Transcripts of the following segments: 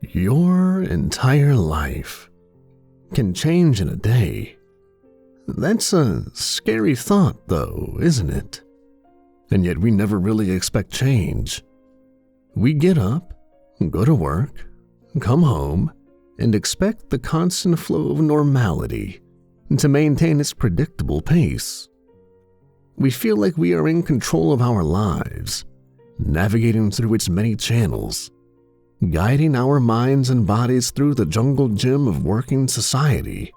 Your entire life can change in a day. That's a scary thought, though, isn't it? And yet we never really expect change. We get up, go to work, come home, and expect the constant flow of normality to maintain its predictable pace. We feel like we are in control of our lives, navigating through its many channels, guiding our minds and bodies through the jungle gym of working society.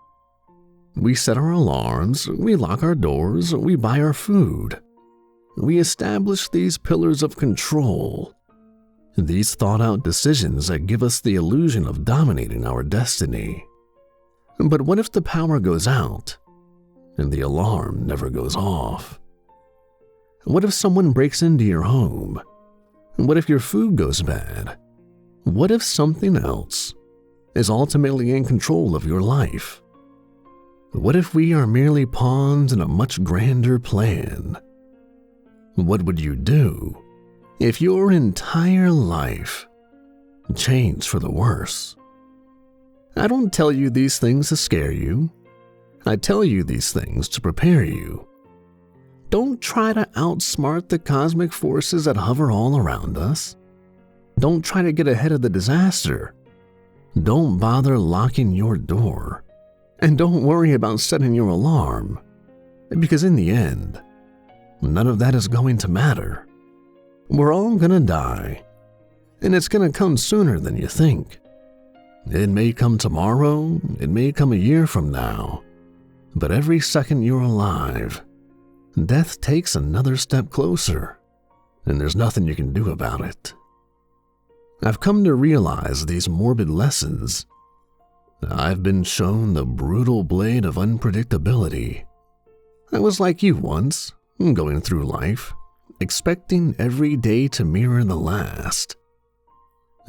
We set our alarms, we lock our doors, we buy our food. We establish these pillars of control, these thought-out decisions that give us the illusion of dominating our destiny. But what if the power goes out and the alarm never goes off? What if someone breaks into your home? What if your food goes bad? What if something else is ultimately in control of your life? What if we are merely pawns in a much grander plan? What would you do if your entire life changed for the worse? I don't tell you these things to scare you. I tell you these things to prepare you. Don't try to outsmart the cosmic forces that hover all around us. Don't try to get ahead of the disaster. Don't bother locking your door. And don't worry about setting your alarm, because in the end, none of that is going to matter. We're all gonna die, and it's gonna come sooner than you think. It may come tomorrow, it may come a year from now, but every second you're alive, death takes another step closer, and there's nothing you can do about it. I've come to realize these morbid lessons. I've been shown the brutal blade of unpredictability. I was like you once, going through life, expecting every day to mirror the last.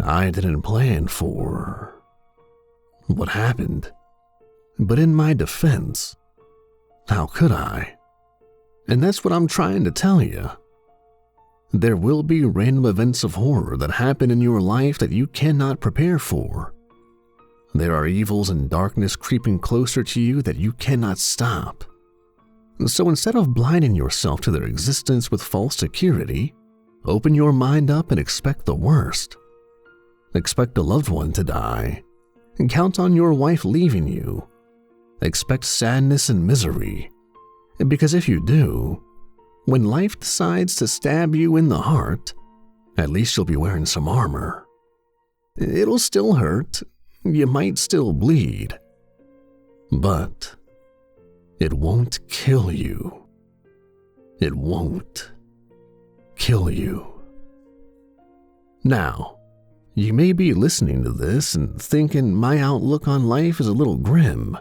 I didn't plan for what happened, but in my defense, how could I? And that's what I'm trying to tell you. There will be random events of horror that happen in your life that you cannot prepare for. There are evils and darkness creeping closer to you that you cannot stop. So instead of blinding yourself to their existence with false security, open your mind up and expect the worst. Expect a loved one to die, and count on your wife leaving you. Expect sadness and misery, because if you do, when life decides to stab you in the heart, at least you'll be wearing some armor. It'll still hurt, you might still bleed, but it won't kill you. It won't kill you. Now, you may be listening to this and thinking my outlook on life is a little grim.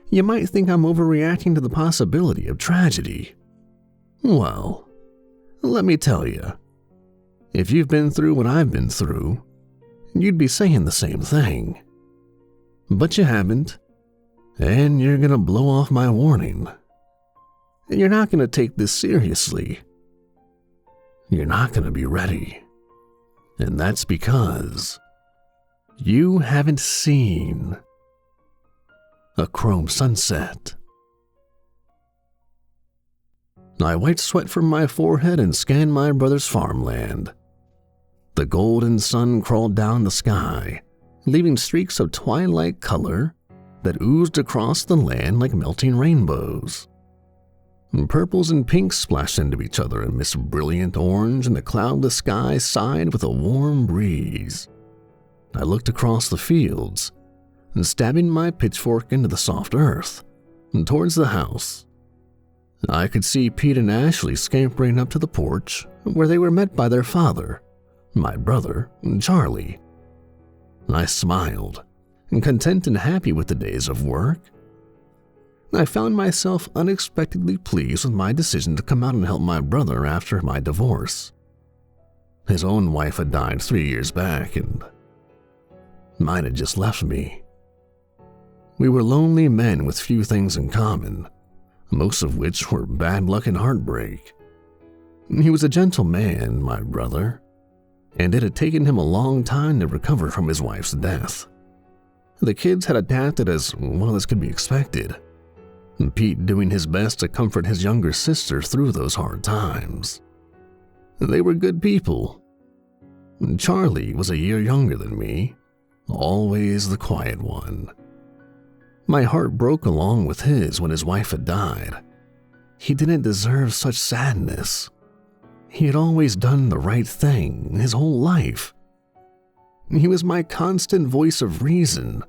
You might think I'm overreacting to the possibility of tragedy. Well, let me tell you, if you've been through what I've been through, you'd be saying the same thing. But you haven't, and you're gonna blow off my warning. And you're not gonna take this seriously. You're not gonna be ready. And that's because you haven't seen a chrome sunset. I wiped sweat from my forehead and scanned my brother's farmland. The golden sun crawled down the sky, leaving streaks of twilight color that oozed across the land like melting rainbows. Purples and pinks splashed into each other amidst brilliant orange, and the cloudless sky sighed with a warm breeze. I looked across the fields, and stabbing my pitchfork into the soft earth, and towards the house. I could see Pete and Ashley scampering up to the porch, where they were met by their father, my brother, Charlie. I smiled, content and happy with the days of work. I found myself unexpectedly pleased with my decision to come out and help my brother after my divorce. His own wife had died 3 years back, and mine had just left me. We were lonely men with few things in common, most of which were bad luck and heartbreak. He was a gentle man, my brother, and it had taken him a long time to recover from his wife's death. The kids had adapted as well as could be expected, and Pete doing his best to comfort his younger sister through those hard times. They were good people. Charlie was a year younger than me, always the quiet one. My heart broke along with his when his wife had died. He didn't deserve such sadness. He had always done the right thing his whole life. He was my constant voice of reason,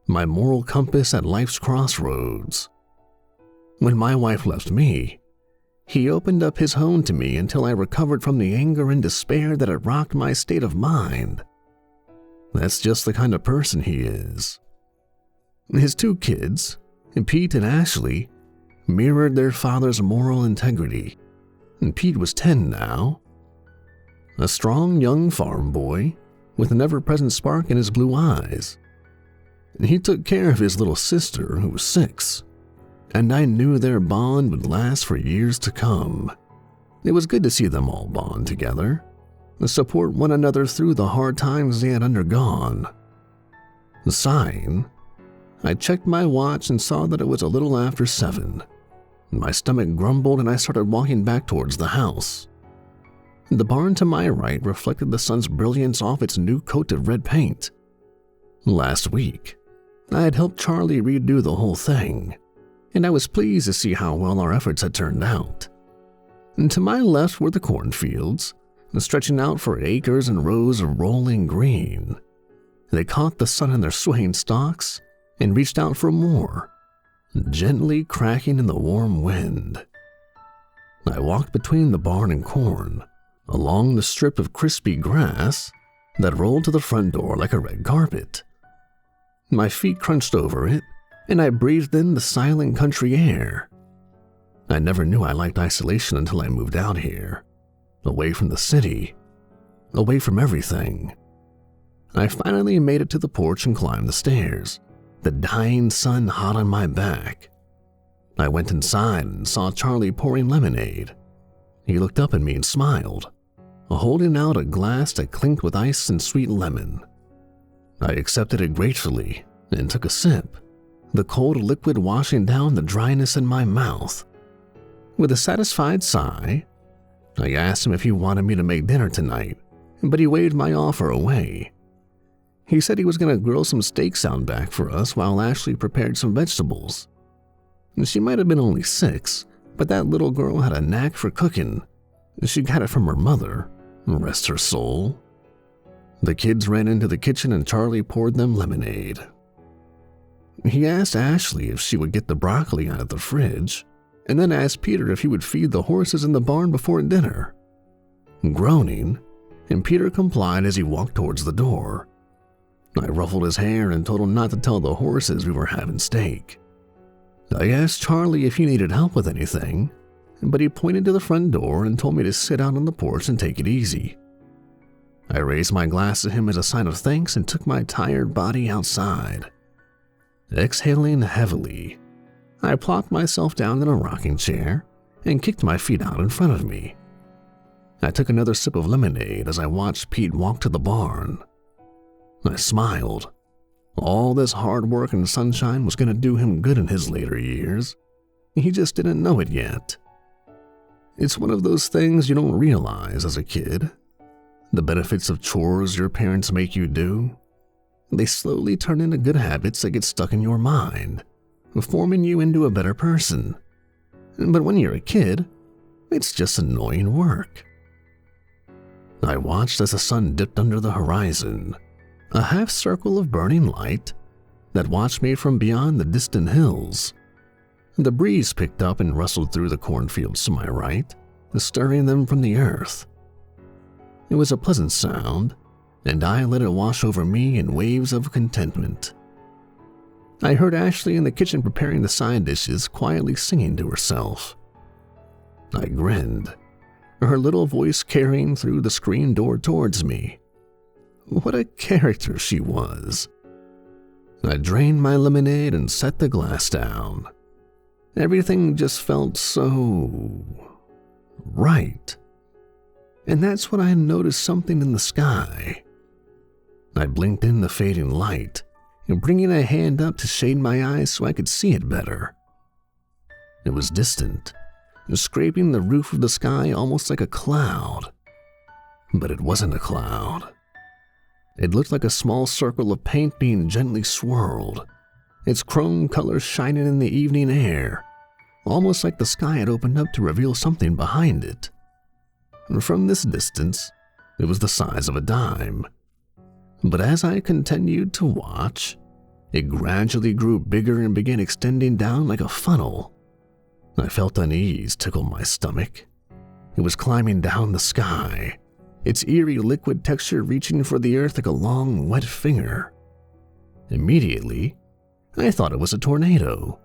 my moral compass at life's crossroads. When my wife left me, he opened up his home to me until I recovered from the anger and despair that had rocked my state of mind. That's just the kind of person he is. His two kids, Pete and Ashley, mirrored their father's moral integrity, and Pete was 10 now. A strong young farm boy with an ever-present spark in his blue eyes. He took care of his little sister, who was 6, and I knew their bond would last for years to come. It was good to see them all bond together, and support one another through the hard times they had undergone. Sighing, I checked my watch and saw that it was a little after 7. My stomach grumbled and I started walking back towards the house. The barn to my right reflected the sun's brilliance off its new coat of red paint. Last week, I had helped Charlie redo the whole thing, and I was pleased to see how well our efforts had turned out. And to my left were the cornfields, stretching out for acres and rows of rolling green. They caught the sun in their swaying stalks and reached out for more, gently cracking in the warm wind. I walked between the barn and corn, along the strip of crispy grass that rolled to the front door like a red carpet. My feet crunched over it, and I breathed in the silent country air. I never knew I liked isolation until I moved out here, away from the city, away from everything. I finally made it to the porch and climbed the stairs, the dying sun hot on my back. I went inside and saw Charlie pouring lemonade. He looked up at me and smiled, holding out a glass that clinked with ice and sweet lemon. I accepted it gratefully and took a sip, the cold liquid washing down the dryness in my mouth. With a satisfied sigh, I asked him if he wanted me to make dinner tonight, but he waved my offer away. He said he was going to grill some steaks out back for us while Ashley prepared some vegetables. She might have been only 6, but that little girl had a knack for cooking. She got it from her mother, rest her soul. The kids ran into the kitchen and Charlie poured them lemonade. He asked Ashley if she would get the broccoli out of the fridge, and then asked Peter if he would feed the horses in the barn before dinner. Groaning, and Peter complied as he walked towards the door. I ruffled his hair and told him not to tell the horses we were having steak. I asked Charlie if he needed help with anything, but he pointed to the front door and told me to sit out on the porch and take it easy. I raised my glass to him as a sign of thanks and took my tired body outside. Exhaling heavily, I plopped myself down in a rocking chair and kicked my feet out in front of me. I took another sip of lemonade as I watched Pete walk to the barn. I smiled. All this hard work and sunshine was going to do him good in his later years. He just didn't know it yet. It's one of those things you don't realize as a kid. The benefits of chores your parents make you do. They slowly turn into good habits that get stuck in your mind, forming you into a better person. But when you're a kid, it's just annoying work. I watched as the sun dipped under the horizon, a half circle of burning light that watched me from beyond the distant hills. The breeze picked up and rustled through the cornfields to my right, stirring them from the earth. It was a pleasant sound, and I let it wash over me in waves of contentment. I heard Ashley in the kitchen preparing the side dishes, quietly singing to herself. I grinned, her little voice carrying through the screen door towards me. What a character she was. I drained my lemonade and set the glass down. Everything just felt so right. and that's when I noticed something in the sky. I blinked in the fading light, bringing a hand up to shade my eyes so I could see it better. It was distant, scraping the roof of the sky almost like a cloud. But it wasn't a cloud. It looked like a small circle of paint being gently swirled, its chrome colors shining in the evening air, almost like the sky had opened up to reveal something behind it. And from this distance, it was the size of a dime. But as I continued to watch, it gradually grew bigger and began extending down like a funnel. I felt unease tickle my stomach. It was climbing down the sky, its eerie liquid texture reaching for the earth like a long, wet finger. Immediately, I thought it was a tornado,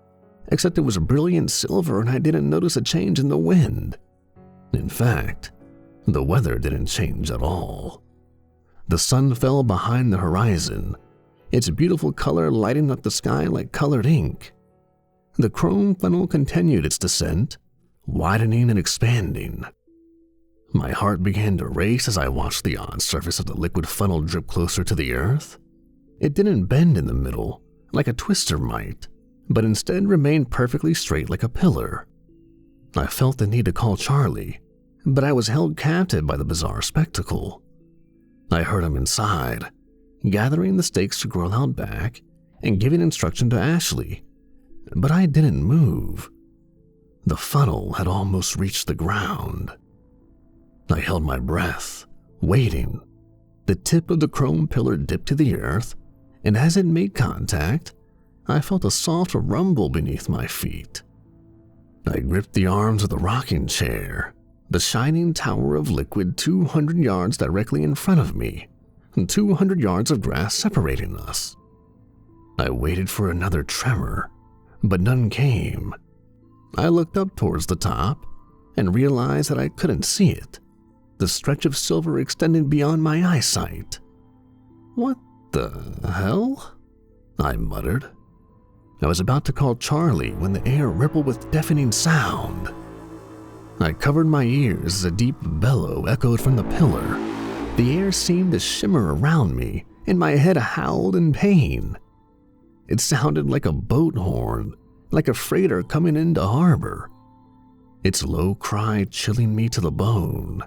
except it was brilliant silver and I didn't notice a change in the wind. In fact, the weather didn't change at all. The sun fell behind the horizon, its beautiful color lighting up the sky like colored ink. The chrome funnel continued its descent, widening and expanding. My heart began to race as I watched the odd surface of the liquid funnel drip closer to the earth. It didn't bend in the middle, like a twister might, but instead remained perfectly straight like a pillar. I felt the need to call Charlie, but I was held captive by the bizarre spectacle. I heard him inside, gathering the stakes to grow out back and giving instruction to Ashley, but I didn't move. The funnel had almost reached the ground. I held my breath, waiting. The tip of the chrome pillar dipped to the earth, and as it made contact, I felt a soft rumble beneath my feet. I gripped the arms of the rocking chair, the shining tower of liquid 200 yards directly in front of me, and 200 yards of grass separating us. I waited for another tremor, but none came. I looked up towards the top and realized that I couldn't see it. The stretch of silver extended beyond my eyesight. "What the hell?" I muttered. I was about to call Charlie when the air rippled with deafening sound. I covered my ears as a deep bellow echoed from the pillar. The air seemed to shimmer around me, and my head howled in pain. It sounded like a boat horn, like a freighter coming into harbor. Its low cry chilling me to the bone.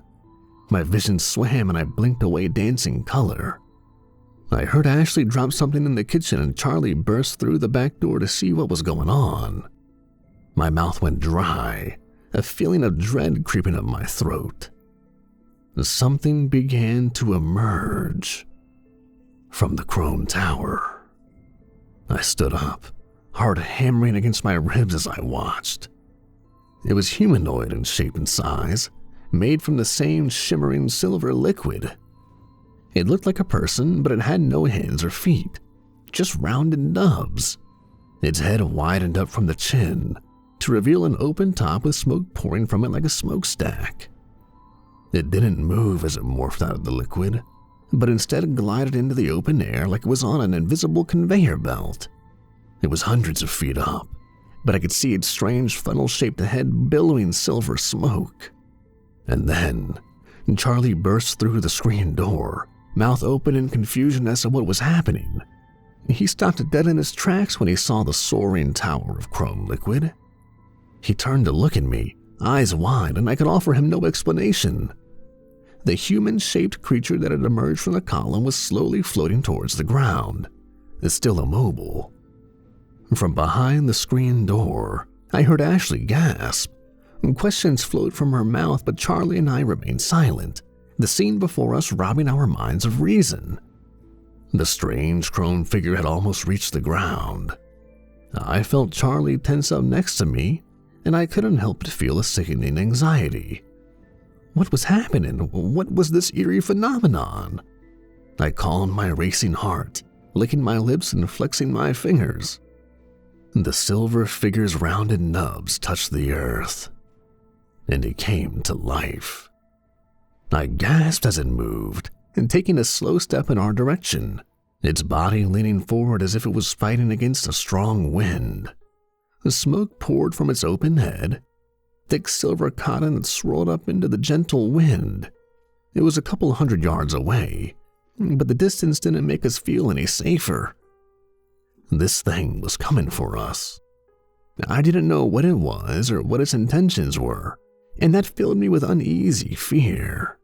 My vision swam and I blinked away dancing color. I heard Ashley drop something in the kitchen and Charlie burst through the back door to see what was going on. My mouth went dry, a feeling of dread creeping up my throat. Something began to emerge from the chrome tower. I stood up, heart hammering against my ribs as I watched. It was humanoid in shape and size, made from the same shimmering silver liquid. It looked like a person, but it had no hands or feet, just rounded nubs. Its head widened up from the chin to reveal an open top with smoke pouring from it like a smokestack. It didn't move as it morphed out of the liquid, but instead glided into the open air like it was on an invisible conveyor belt. It was hundreds of feet up, but I could see its strange funnel-shaped head billowing silver smoke. And then, Charlie burst through the screen door, mouth open in confusion as to what was happening. He stopped dead in his tracks when he saw the soaring tower of chrome liquid. He turned to look at me, eyes wide, and I could offer him no explanation. The human-shaped creature that had emerged from the column was slowly floating towards the ground, still immobile. From behind the screen door, I heard Ashley gasp. Questions flowed from her mouth, but Charlie and I remained silent, the scene before us robbing our minds of reason. The strange chrome figure had almost reached the ground. I felt Charlie tense up next to me, and I couldn't help but feel a sickening anxiety. What was happening? What was this eerie phenomenon? I calmed my racing heart, licking my lips and flexing my fingers. The silver figure's rounded nubs touched the earth, and it came to life. I gasped as it moved, and taking a slow step in our direction, its body leaning forward as if it was fighting against a strong wind. The smoke poured from its open head, thick silver cotton that swirled up into the gentle wind. It was a couple 100 yards away, but the distance didn't make us feel any safer. This thing was coming for us. I didn't know what it was or what its intentions were, and that filled me with uneasy fear.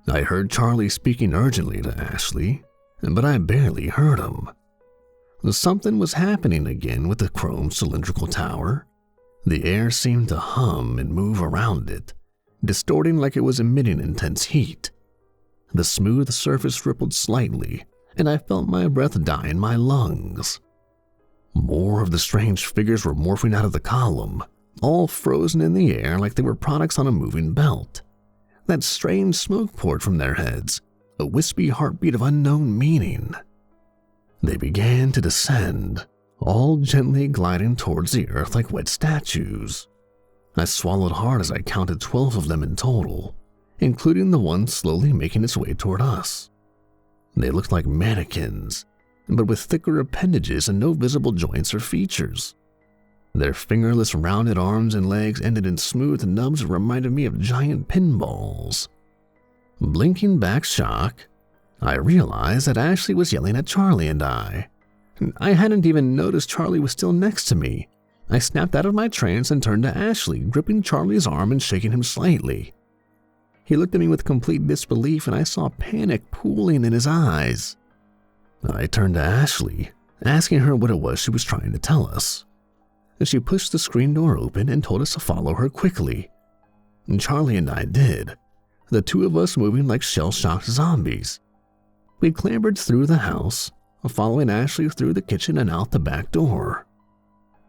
I heard Charlie speaking urgently to Ashley, but I barely heard him. Something was happening again with the chrome cylindrical tower. The air seemed to hum and move around it, distorting like it was emitting intense heat. The smooth surface rippled slightly, and I felt my breath die in my lungs. More of the strange figures were morphing out of the column, all frozen in the air like they were products on a moving belt. That strange smoke poured from their heads, a wispy heartbeat of unknown meaning. They began to descend, all gently gliding towards the earth like wet statues. I swallowed hard as I counted 12 of them in total, including the one slowly making its way toward us. They looked like mannequins, but with thicker appendages and no visible joints or features. Their fingerless rounded arms and legs ended in smooth nubs that reminded me of giant pinballs. Blinking back shock, I realized that Ashley was yelling at Charlie and I. I hadn't even noticed Charlie was still next to me. I snapped out of my trance and turned to Ashley, gripping Charlie's arm and shaking him slightly. He looked at me with complete disbelief, and I saw panic pooling in his eyes. I turned to Ashley, asking her what it was she was trying to tell us. She pushed the screen door open and told us to follow her quickly. Charlie and I did, the two of us moving like shell-shocked zombies. We clambered through the house, following Ashley through the kitchen and out the back door.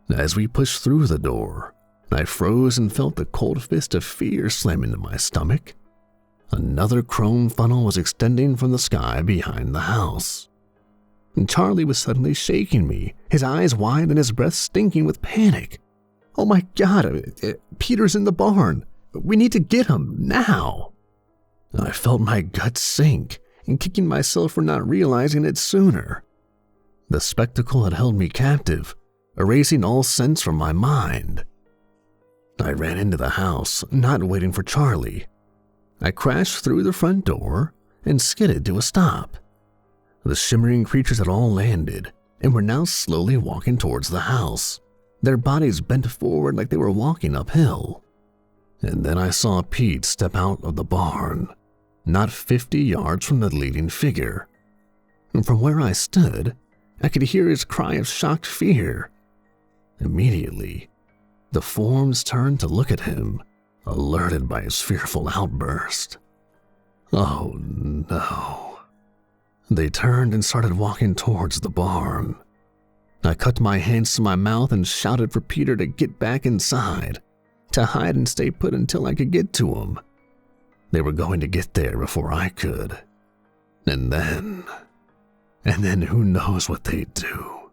As we pushed through the door, I froze and felt the cold fist of fear slam into my stomach. Another chrome funnel was extending from the sky behind the house. Charlie was suddenly shaking me, his eyes wide and his breath stinking with panic. "Oh my God, Peter's in the barn. We need to get him, now." I felt my gut sink, and kicking myself for not realizing it sooner. The spectacle had held me captive, erasing all sense from my mind. I ran into the house, not waiting for Charlie. I crashed through the front door and skidded to a stop. The shimmering creatures had all landed and were now slowly walking towards the house, their bodies bent forward like they were walking uphill. And then I saw Pete step out of the barn, not 50 yards from the leading figure. And from where I stood, I could hear his cry of shocked fear. Immediately, the forms turned to look at him, alerted by his fearful outburst. Oh no. They turned and started walking towards the barn. I cut my hands to my mouth and shouted for Peter to get back inside, to hide and stay put until I could get to him. They were going to get there before I could. And then who knows what they'd do.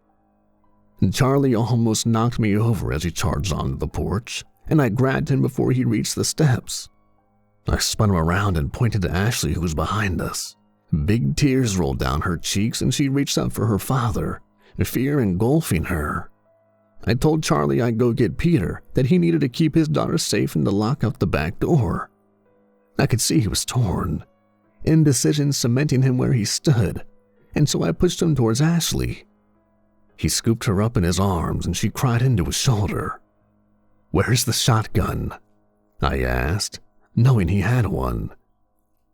Charlie almost knocked me over as he charged onto the porch, and I grabbed him before he reached the steps. I spun him around and pointed to Ashley, who was behind us. Big tears rolled down her cheeks, and she reached out for her father, fear engulfing her. I told Charlie I'd go get Peter, that he needed to keep his daughter safe and to lock up the back door. I could see he was torn, indecision cementing him where he stood, and so I pushed him towards Ashley. He scooped her up in his arms and she cried into his shoulder. "Where's the shotgun?" I asked, knowing he had one.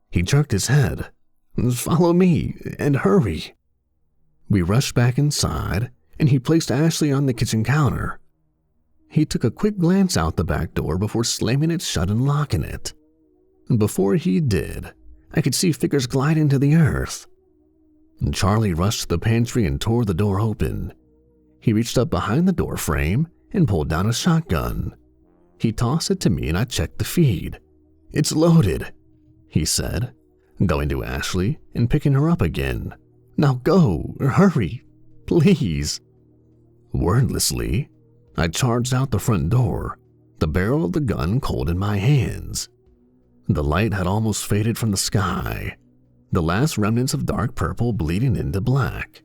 He jerked his head. "Follow me, and hurry." We rushed back inside, and he placed Ashley on the kitchen counter. He took a quick glance out the back door before slamming it shut and locking it. Before he did, I could see figures glide into the earth. Charlie rushed to the pantry and tore the door open. He reached up behind the door frame and pulled down a shotgun. He tossed it to me and I checked the feed. "It's loaded," he said, going to Ashley and picking her up again. "Now go, hurry, please." Wordlessly, I charged out the front door, the barrel of the gun cold in my hands. The light had almost faded from the sky, the last remnants of dark purple bleeding into black.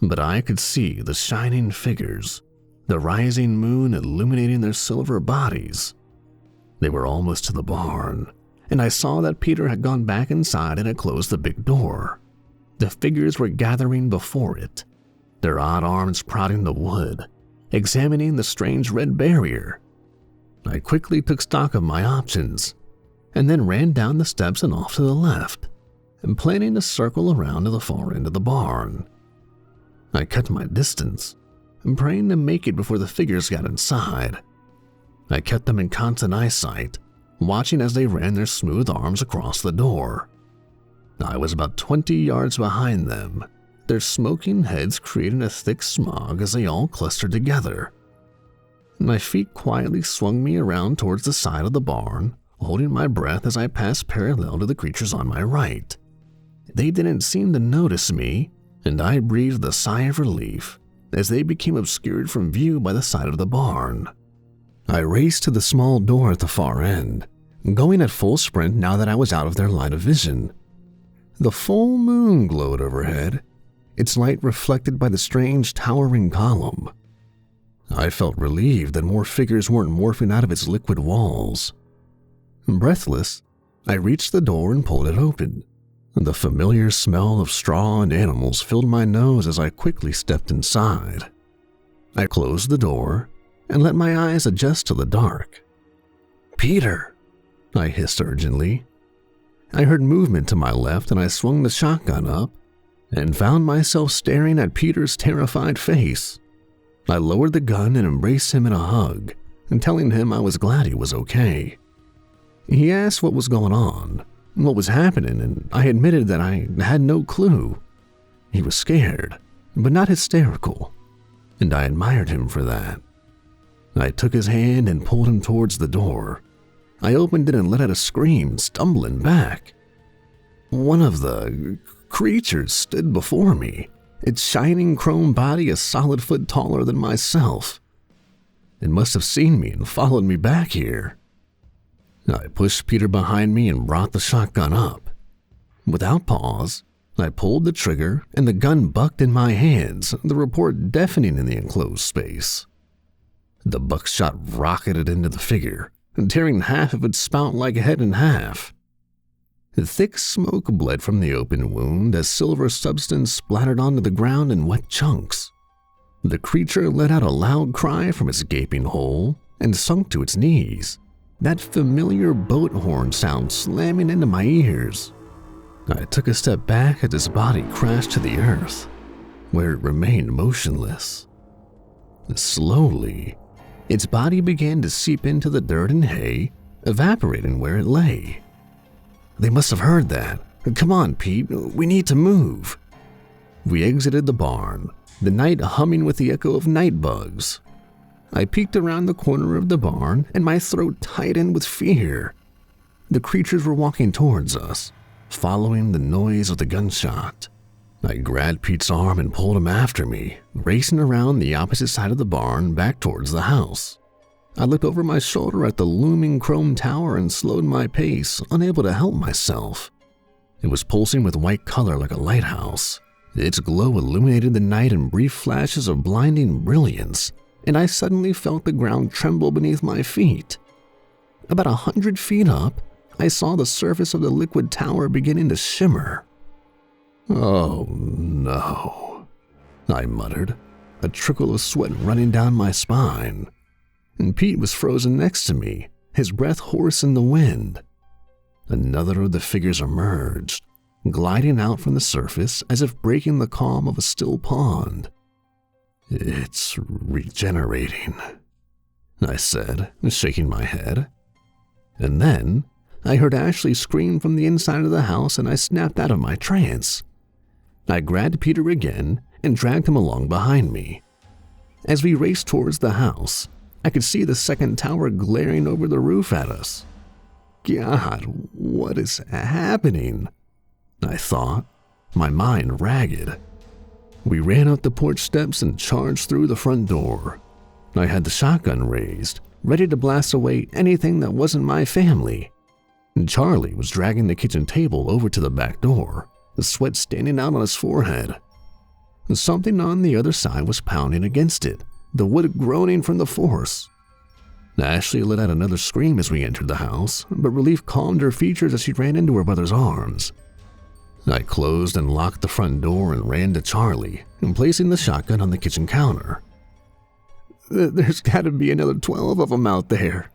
But I could see the shining figures, the rising moon illuminating their silver bodies. They were almost to the barn, and I saw that Peter had gone back inside and had closed the big door. The figures were gathering before it, their odd arms prodding the wood, examining the strange red barrier. I quickly took stock of my options, and then ran down the steps and off to the left, and planning to circle around to the far end of the barn. I cut my distance, and praying to make it before the figures got inside. I kept them in constant eyesight, watching as they ran their smooth arms across the door. I was about 20 yards behind them, their smoking heads creating a thick smog as they all clustered together. My feet quietly swung me around towards the side of the barn, holding my breath as I passed parallel to the creatures on my right. They didn't seem to notice me, and I breathed a sigh of relief as they became obscured from view by the side of the barn. I raced to the small door at the far end, going at full sprint now that I was out of their line of vision. The full moon glowed overhead, its light reflected by the strange towering column. I felt relieved that more figures weren't morphing out of its liquid walls. Breathless, I reached the door and pulled it open. The familiar smell of straw and animals filled my nose as I quickly stepped inside. I closed the door and let my eyes adjust to the dark. "Peter," I hissed urgently. I heard movement to my left and I swung the shotgun up and found myself staring at Peter's terrified face. I lowered the gun and embraced him in a hug, and telling him I was glad he was okay. He asked what was going on, what was happening, and I admitted that I had no clue. He was scared, but not hysterical, and I admired him for that. I took his hand and pulled him towards the door. I opened it and let out a scream, stumbling back. One of the creatures stood before me, its shining chrome body a solid foot taller than myself. It must have seen me and followed me back here. I pushed Peter behind me and brought the shotgun up. Without pause, I pulled the trigger and the gun bucked in my hands, the report deafening in the enclosed space. The buckshot rocketed into the figure, tearing half of its spout-like head in half. The thick smoke bled from the open wound as silver substance splattered onto the ground in wet chunks. The creature let out a loud cry from its gaping hole and sunk to its knees, that familiar boat horn sound slamming into my ears. I took a step back as its body crashed to the earth, where it remained motionless. Slowly, its body began to seep into the dirt and hay, evaporating where it lay. They must have heard that. Come on, Pete, we need to move. We exited the barn, the night humming with the echo of night bugs. I peeked around the corner of the barn and my throat tightened with fear. The creatures were walking towards us, following the noise of the gunshot. I grabbed Pete's arm and pulled him after me, racing around the opposite side of the barn back towards the house. I looked over my shoulder at the looming chrome tower and slowed my pace, unable to help myself. It was pulsing with white color like a lighthouse. Its glow illuminated the night in brief flashes of blinding brilliance, and I suddenly felt the ground tremble beneath my feet. About 100 feet up, I saw the surface of the liquid tower beginning to shimmer. "Oh no," I muttered, a trickle of sweat running down my spine. And Pete was frozen next to me, his breath hoarse in the wind. Another of the figures emerged, gliding out from the surface as if breaking the calm of a still pond. "It's regenerating," I said, shaking my head. And then I heard Ashley scream from the inside of the house and I snapped out of my trance. I grabbed Peter again and dragged him along behind me. As we raced towards the house, I could see the second tower glaring over the roof at us. God, what is happening? I thought, my mind ragged. We ran up the porch steps and charged through the front door. I had the shotgun raised, ready to blast away anything that wasn't my family. And Charlie was dragging the kitchen table over to the back door, the sweat standing out on his forehead. Something on the other side was pounding against it, the wood groaning from the force. Ashley let out another scream as we entered the house, but relief calmed her features as she ran into her brother's arms. I closed and locked the front door and ran to Charlie, placing the shotgun on the kitchen counter. "There's got to be another 12 of them out there,"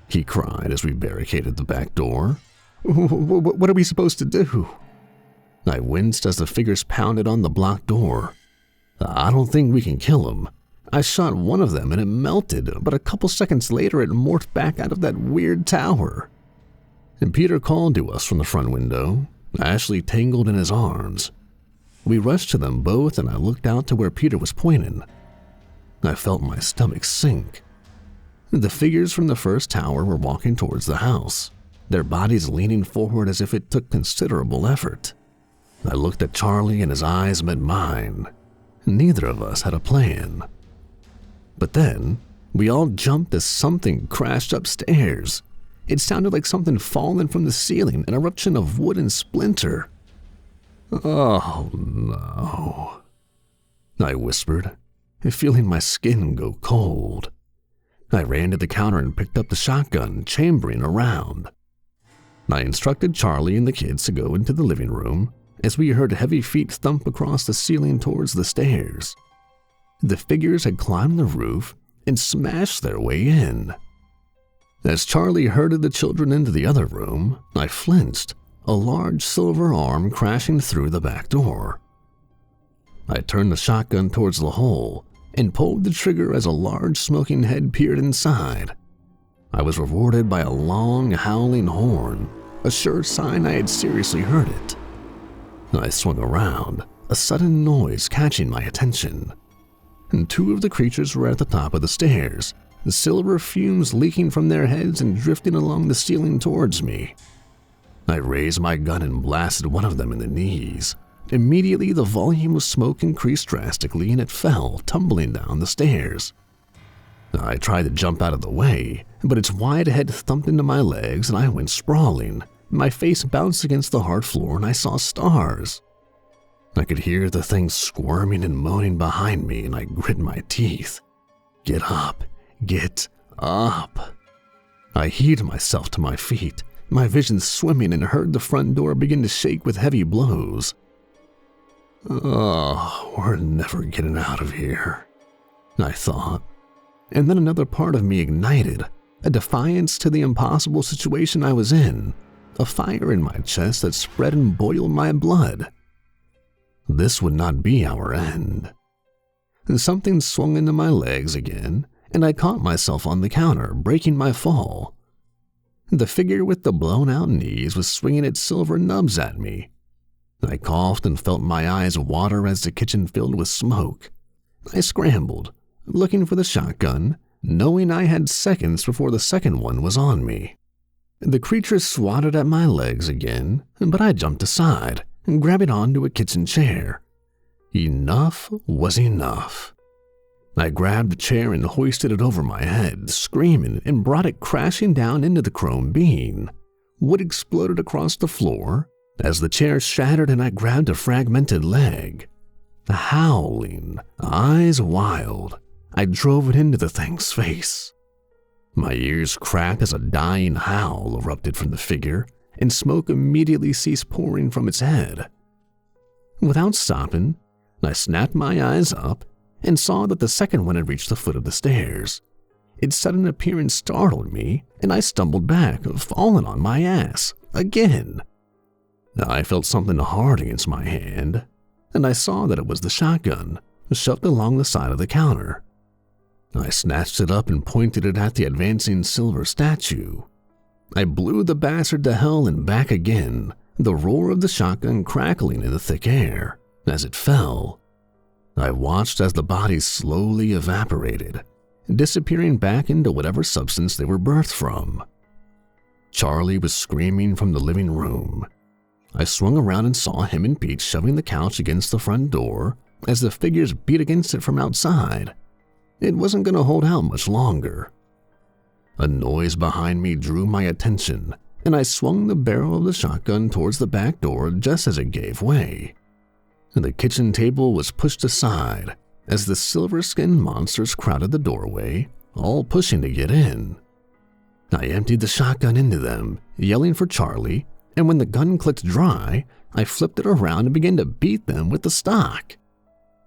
he cried as we barricaded the back door. "What are we supposed to do?" I winced as the figures pounded on the blocked door. "I don't think we can kill them. I shot one of them and it melted, but a couple seconds later it morphed back out of that weird tower." And Peter called to us from the front window, Ashley tangled in his arms. We rushed to them both and I looked out to where Peter was pointing. I felt my stomach sink. The figures from the first tower were walking towards the house, their bodies leaning forward as if it took considerable effort. I looked at Charlie and his eyes met mine. Neither of us had a plan. But then, we all jumped as something crashed upstairs. It sounded like something falling from the ceiling, an eruption of wood and splinter. "Oh no," I whispered, feeling my skin go cold. I ran to the counter and picked up the shotgun, chambering around. I instructed Charlie and the kids to go into the living room as we heard heavy feet thump across the ceiling towards the stairs. The figures had climbed the roof and smashed their way in. As Charlie herded the children into the other room, I flinched, a large silver arm crashing through the back door. I turned the shotgun towards the hole and pulled the trigger as a large smoking head peered inside. I was rewarded by a long, howling horn, a sure sign I had seriously heard it. I swung around, a sudden noise catching my attention. And two of the creatures were at the top of the stairs, the silver fumes leaking from their heads and drifting along the ceiling towards me. I raised my gun and blasted one of them in the knees. Immediately, the volume of smoke increased drastically and it fell, tumbling down the stairs. I tried to jump out of the way, but its wide head thumped into my legs and I went sprawling. My face bounced against the hard floor and I saw stars. I could hear the thing squirming and moaning behind me and I grit my teeth. "Get up! Get up!" I heaved myself to my feet, my vision swimming, and heard the front door begin to shake with heavy blows. "Oh, we're never getting out of here," I thought. And then another part of me ignited, a defiance to the impossible situation I was in, a fire in my chest that spread and boiled my blood. This would not be our end. Something swung into my legs again, and I caught myself on the counter, breaking my fall. The figure with the blown-out knees was swinging its silver nubs at me. I coughed and felt my eyes water as the kitchen filled with smoke. I scrambled, looking for the shotgun, knowing I had seconds before the second one was on me. The creature swatted at my legs again, but I jumped aside, grabbing onto a kitchen chair. Enough was enough. I grabbed the chair and hoisted it over my head, screaming, and brought it crashing down into the chrome beam. Wood exploded across the floor as the chair shattered and I grabbed a fragmented leg. Howling, eyes wild, I drove it into the thing's face. My ears cracked as a dying howl erupted from the figure, and smoke immediately ceased pouring from its head. Without stopping, I snapped my eyes up and saw that the second one had reached the foot of the stairs. Its sudden appearance startled me, and I stumbled back, falling on my ass, again. I felt something hard against my hand, and I saw that it was the shotgun, shoved along the side of the counter. I snatched it up and pointed it at the advancing silver statue. I blew the bastard to hell and back again, the roar of the shotgun crackling in the thick air. As it fell, I watched as the bodies slowly evaporated, disappearing back into whatever substance they were birthed from. Charlie was screaming from the living room. I swung around and saw him and Pete shoving the couch against the front door as the figures beat against it from outside. It wasn't going to hold out much longer. A noise behind me drew my attention, and I swung the barrel of the shotgun towards the back door just as it gave way. The kitchen table was pushed aside as the silver-skinned monsters crowded the doorway, all pushing to get in. I emptied the shotgun into them, yelling for Charlie, and when the gun clicked dry, I flipped it around and began to beat them with the stock.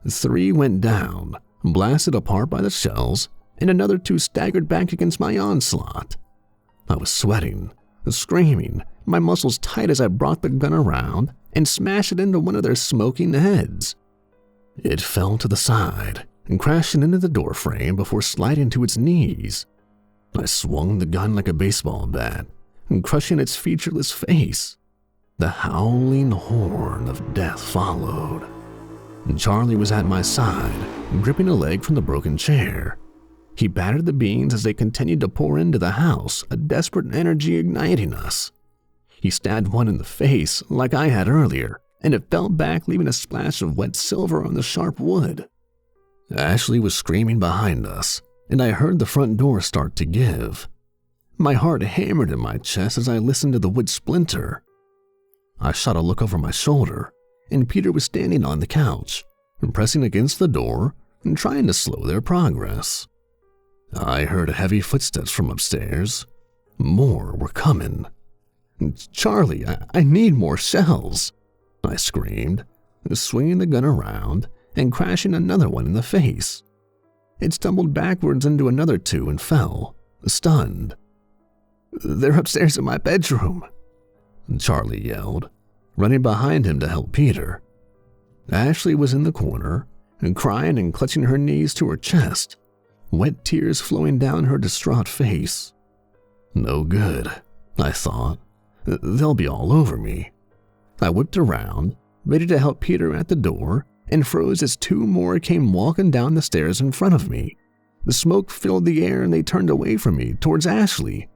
3 went down, blasted apart by the shells, and another 2 staggered back against my onslaught. I was sweating, screaming, my muscles tight as I brought the gun around and smashed it into one of their smoking heads. It fell to the side and crashed into the doorframe before sliding to its knees. I swung the gun like a baseball bat, crushing its featureless face. The howling horn of death followed. Charlie was at my side, gripping a leg from the broken chair. He battered the beans as they continued to pour into the house, a desperate energy igniting us. He stabbed one in the face, like I had earlier, and it fell back, leaving a splash of wet silver on the sharp wood. Ashley was screaming behind us, and I heard the front door start to give. My heart hammered in my chest as I listened to the wood splinter. I shot a look over my shoulder, and Peter was standing on the couch, pressing against the door and trying to slow their progress. I heard heavy footsteps from upstairs. More were coming. "Charlie, I need more shells," I screamed, swinging the gun around and crashing another one in the face. It stumbled backwards into another 2 and fell, stunned. "They're upstairs in my bedroom," Charlie yelled, running behind him to help Peter. Ashley was in the corner, crying and clutching her knees to her chest, wet tears flowing down her distraught face. No good, I thought. They'll be all over me. I whipped around, ready to help Peter at the door, and froze as 2 more came walking down the stairs in front of me. The smoke filled the air and they turned away from me towards Ashley.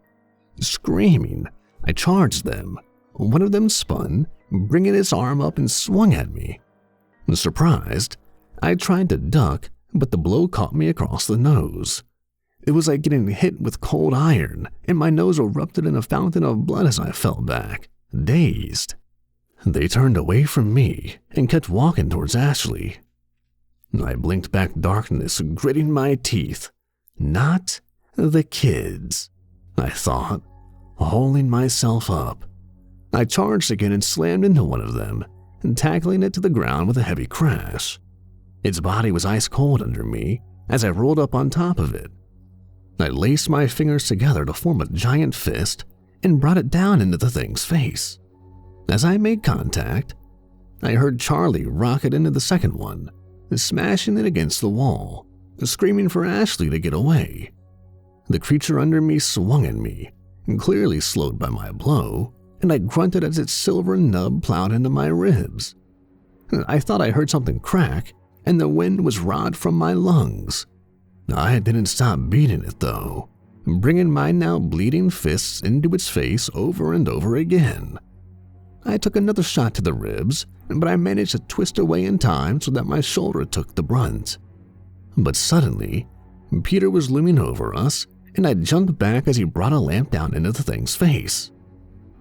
Screaming, I charged them. One of them spun, bringing his arm up and swung at me. Surprised, I tried to duck, but the blow caught me across the nose. It was like getting hit with cold iron, and my nose erupted in a fountain of blood as I fell back, dazed. They turned away from me and kept walking towards Ashley. I blinked back darkness, gritting my teeth. Not the kids, I thought, hauling myself up. I charged again and slammed into one of them, tackling it to the ground with a heavy crash. Its body was ice cold under me as I rolled up on top of it. I laced my fingers together to form a giant fist and brought it down into the thing's face. As I made contact, I heard Charlie rocket into the second one, smashing it against the wall, screaming for Ashley to get away. The creature under me swung at me, clearly slowed by my blow, and I grunted as its silver nub plowed into my ribs. I thought I heard something crack, and the wind was rod from my lungs. I didn't stop beating it, though, bringing my now bleeding fists into its face over and over again. I took another shot to the ribs, but I managed to twist away in time so that my shoulder took the brunt. But suddenly, Peter was looming over us, and I jumped back as he brought a lamp down into the thing's face.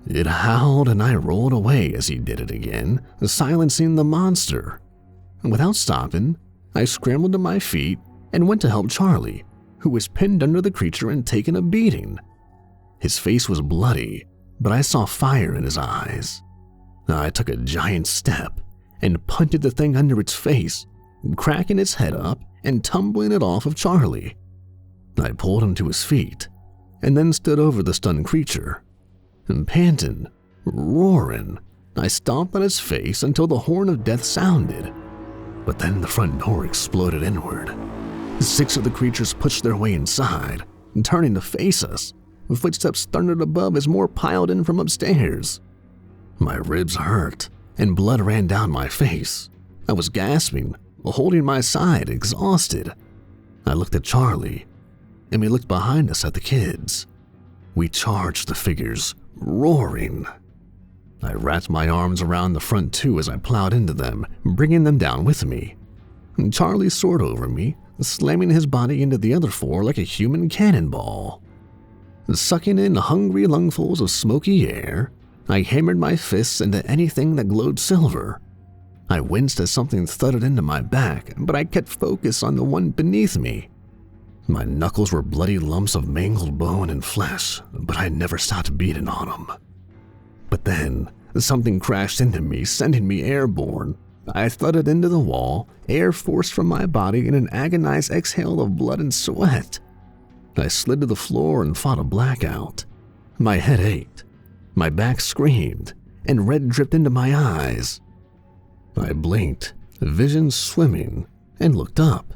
It howled and I rolled away as he did it again, silencing the monster. Without stopping, I scrambled to my feet and went to help Charlie, who was pinned under the creature and taking a beating. His face was bloody, but I saw fire in his eyes. I took a giant step and punted the thing under its face, cracking its head up and tumbling it off of Charlie. I pulled him to his feet and then stood over the stunned creature. And panting, roaring, I stomped on its face until the horn of death sounded. But then the front door exploded inward. 6 of the creatures pushed their way inside, turning to face us. Footsteps thundered above as more piled in from upstairs. My ribs hurt, and blood ran down my face. I was gasping, holding my side, exhausted. I looked at Charlie, and we looked behind us at the kids. We charged the figures, roaring. I wrapped my arms around the front 2 as I plowed into them, bringing them down with me. Charlie soared over me, slamming his body into the other 4 like a human cannonball. Sucking in hungry lungfuls of smoky air, I hammered my fists into anything that glowed silver. I winced as something thudded into my back, but I kept focus on the one beneath me. My knuckles were bloody lumps of mangled bone and flesh, but I never stopped beating on them. But then, something crashed into me, sending me airborne. I thudded into the wall, air forced from my body in an agonized exhale of blood and sweat. I slid to the floor and fought a blackout. My head ached, my back screamed, and red dripped into my eyes. I blinked, vision swimming, and looked up.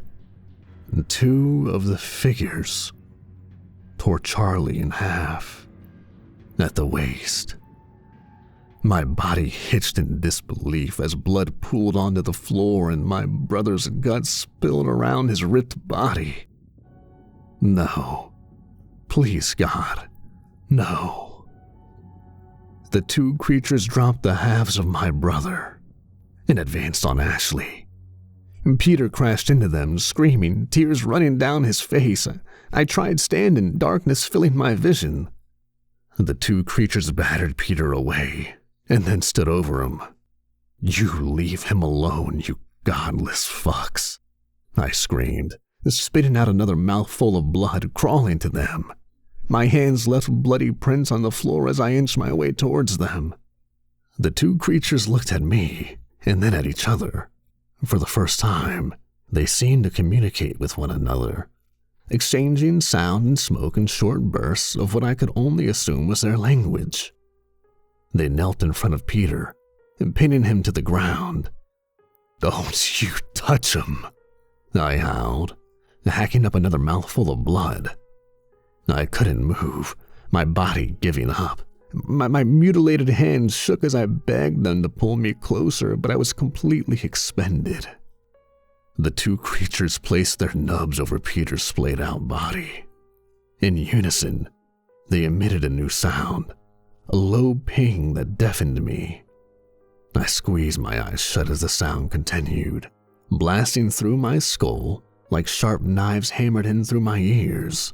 2 of the figures tore Charlie in half, at the waist. My body hitched in disbelief as blood pooled onto the floor and my brother's guts spilled around his ripped body. No. Please, God, no. The 2 creatures dropped the halves of my brother and advanced on Ashley. Peter crashed into them, screaming, tears running down his face. I tried standing, darkness filling my vision. The 2 creatures battered Peter away and then stood over him. "You leave him alone, you godless fucks," I screamed, spitting out another mouthful of blood, crawling to them. My hands left bloody prints on the floor as I inched my way towards them. The 2 creatures looked at me and then at each other. For the first time, they seemed to communicate with one another, exchanging sound and smoke in short bursts of what I could only assume was their language. They knelt in front of Peter, pinning him to the ground. "Don't you touch him," I howled, hacking up another mouthful of blood. I couldn't move, my body giving up. My mutilated hands shook as I begged them to pull me closer, but I was completely expended. The 2 creatures placed their nubs over Peter's splayed-out body. In unison, they emitted a new sound, a low ping that deafened me. I squeezed my eyes shut as the sound continued, blasting through my skull like sharp knives hammered in through my ears.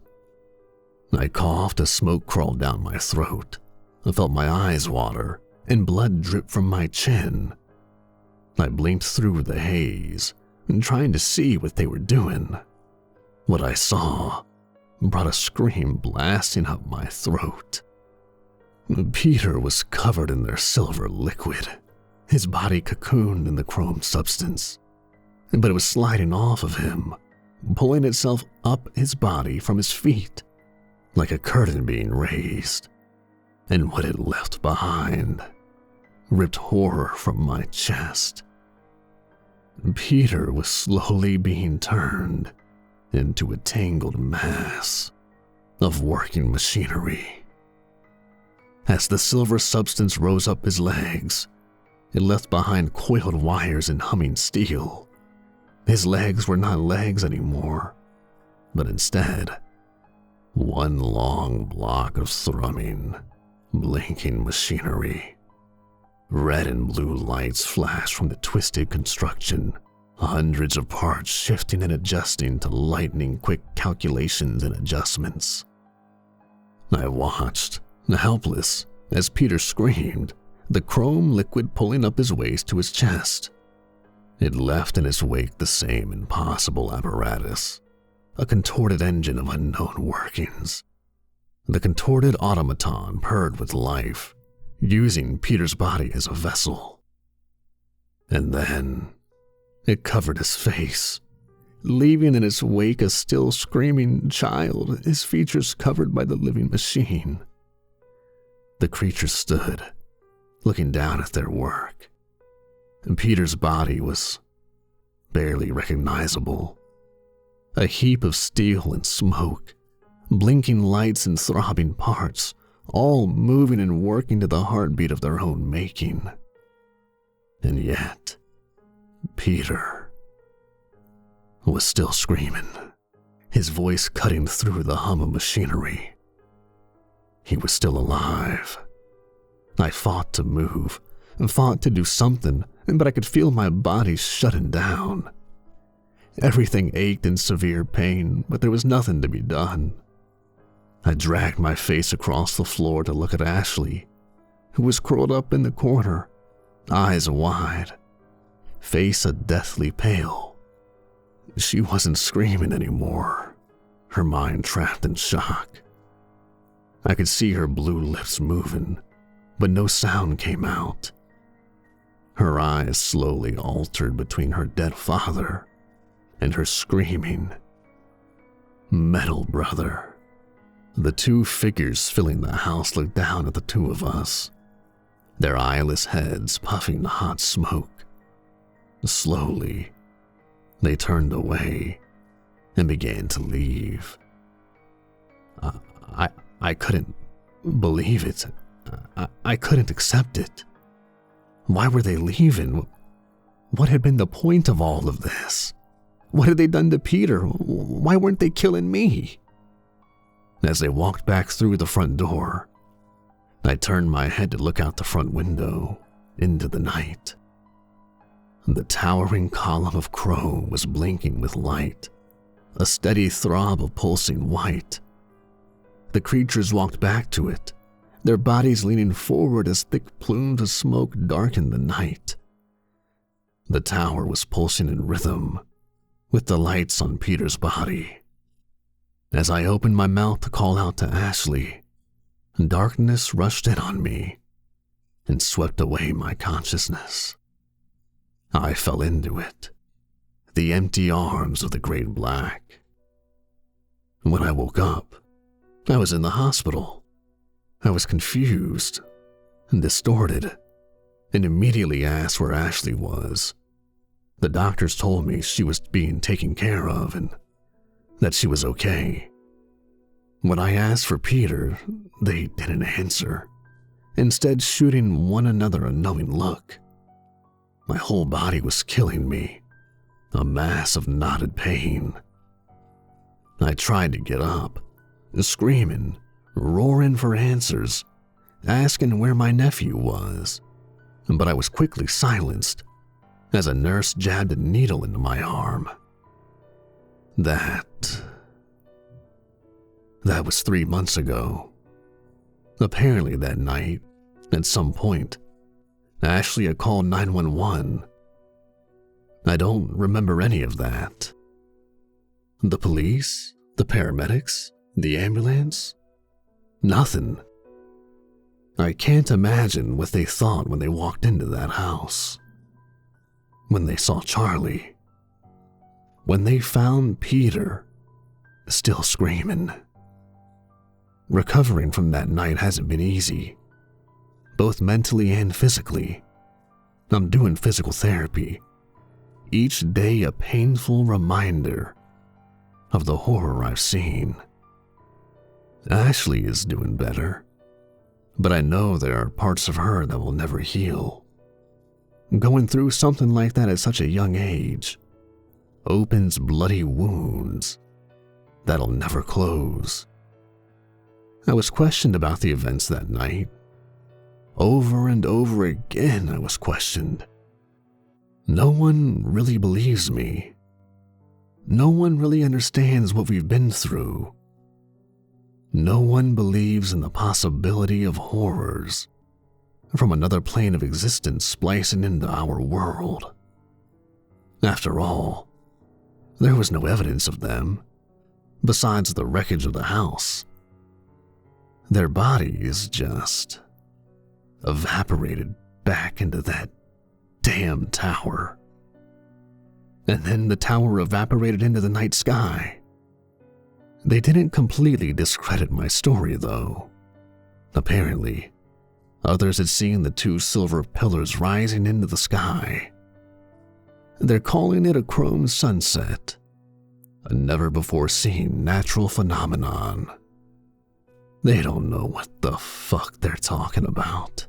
I coughed as smoke crawled down my throat. I felt my eyes water and blood drip from my chin. I blinked through the haze, trying to see what they were doing. What I saw brought a scream blasting up my throat. Peter was covered in their silver liquid, his body cocooned in the chrome substance, but it was sliding off of him, pulling itself up his body from his feet, like a curtain being raised. And what it left behind ripped horror from my chest. Peter was slowly being turned into a tangled mass of working machinery. As the silver substance rose up his legs, it left behind coiled wires and humming steel. His legs were not legs anymore, but instead, one long block of thrumming, blinking machinery. Red and blue lights flashed from the twisted construction, hundreds of parts shifting and adjusting to lightning-quick calculations and adjustments. I watched, helpless, as Peter screamed, the chrome liquid pulling up his waist to his chest. It left in its wake the same impossible apparatus, a contorted engine of unknown workings. The contorted automaton purred with life, using Peter's body as a vessel. And then it covered his face, leaving in its wake a still screaming child, his features covered by the living machine. The creatures stood, looking down at their work, and Peter's body was barely recognizable. A heap of steel and smoke, blinking lights and throbbing parts, all moving and working to the heartbeat of their own making. And yet, Peter was still screaming, his voice cutting through the hum of machinery. He was still alive. I fought to move, fought to do something, but I could feel my body shutting down. Everything ached in severe pain, but there was nothing to be done. I dragged my face across the floor to look at Ashley, who was curled up in the corner, eyes wide, face a deathly pale. She wasn't screaming anymore. her mind trapped in shock. I could see her blue lips moving, but no sound came out. Her eyes slowly altered between her dead father and her screaming, "Metal brother." The two figures filling the house looked down at the two of us, their eyeless heads puffing hot smoke. Slowly, they turned away and began to leave. I couldn't believe it. I couldn't accept it. Why were they leaving? What had been the point of all of this? What had they done to Peter? Why weren't they killing me? As they walked back through the front door, I turned my head to look out the front window into the night. The towering column of chrome was blinking with light, a steady throb of pulsing white. The creatures walked back to it, their bodies leaning forward as thick plumes of smoke darkened the night. The tower was pulsing in rhythm with the lights on Peter's body. As I opened my mouth to call out to Ashley, darkness rushed in on me and swept away my consciousness. I fell into it, the empty arms of the great black. When I woke up, I was in the hospital. I was confused and distorted and immediately asked where Ashley was. The doctors told me she was being taken care of and that she was okay. When I asked for Peter, they didn't answer, instead shooting one another a knowing look. My whole body was killing me, a mass of knotted pain. I tried to get up, screaming, roaring for answers, asking where my nephew was, but I was quickly silenced as a nurse jabbed a needle into my arm. That was 3 months ago. Apparently that night, at some point, Ashley had called 911. I don't remember any of that. The police, the paramedics, the ambulance, nothing. I can't imagine what they thought when they walked into that house. When they saw Charlie. When they found Peter, still screaming. Recovering from that night hasn't been easy, both mentally and physically. I'm doing physical therapy, each day a painful reminder of the horror I've seen. Ashley is doing better, but I know there are parts of her that will never heal. Going through something like that at such a young age opens bloody wounds that'll never close. I was questioned about the events that night. Over and over again, I was questioned. No one really believes me. No one really understands what we've been through. No one believes in the possibility of horrors from another plane of existence splicing into our world. After all, there was no evidence of them, besides the wreckage of the house. Their bodies just evaporated back into that damn tower. And then the tower evaporated into the night sky. They didn't completely discredit my story, though. Apparently, others had seen the two silver pillars rising into the sky. They're calling it a chrome sunset, a never-before-seen natural phenomenon. They don't know what the fuck they're talking about.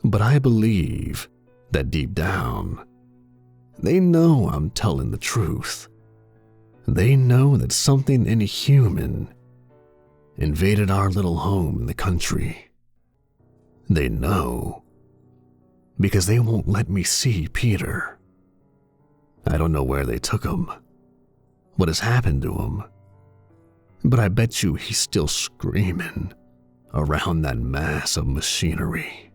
But I believe that deep down, they know I'm telling the truth. They know that something inhuman invaded our little home in the country. They know because they won't let me see Peter. I don't know where they took him, what has happened to him, but I bet you he's still screaming around that mass of machinery.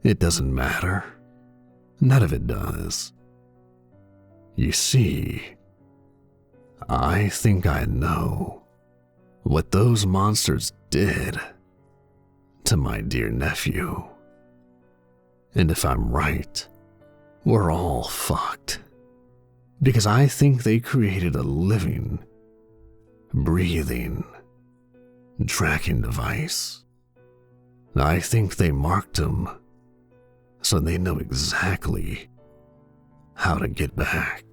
It doesn't matter. None of it does. You see, I think I know what those monsters did to my dear nephew. And if I'm right, we're all fucked. Because I think they created a living, breathing, tracking device. I think they marked him so they know exactly how to get back.